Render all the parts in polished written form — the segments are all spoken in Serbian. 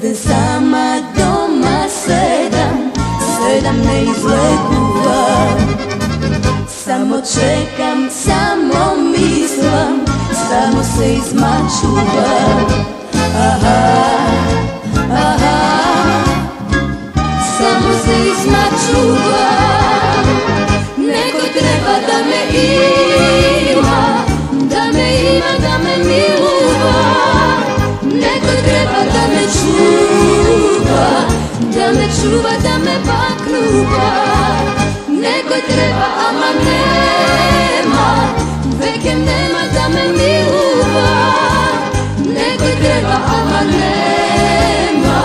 Dete sama doma sedam ne izleguvam. Samo čekam, samo mislim, samo se izmačuvam. Aha, aha, samo se izmačuvam. Neko treba da me ima, da me ima, da me miluva. Neko treba da me čuva, da me čuva, da me baknuva. Neko treba, ama nema, vekem nema da me miluva. Neko treba, ama nema,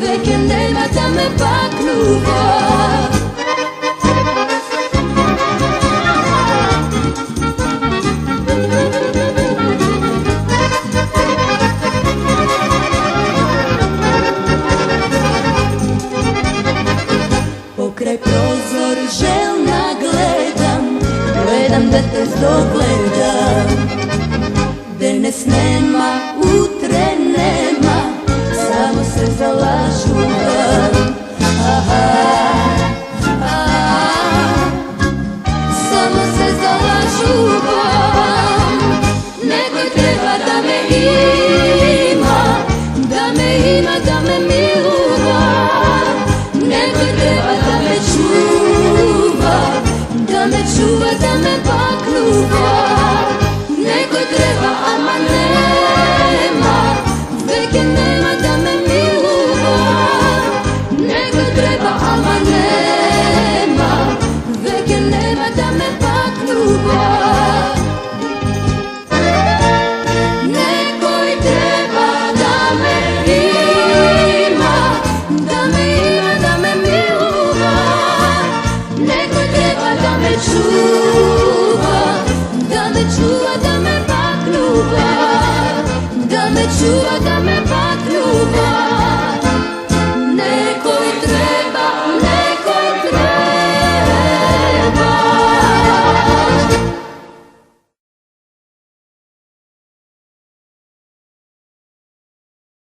vekem nema da me baknuva. Pokraj prozor željna gledam da te dogledam. Danas nema, utre nema, samo se zalažuvam. Aha, aha, samo se zalažuvam. Neko treba da me ima, da me ima, da me miluva. Neko treba da me čuva, da me čuva, da me baknuva. Neko treba, ama nema, veke nema da me miluva. Neko treba, ama nema, veke nema da me baknuva. Nekoj treba da me ima, da me ima, da me miluva. Neko treba da me čuva, da me čuva, da me baknuva. Da me čuva, da me baknuva.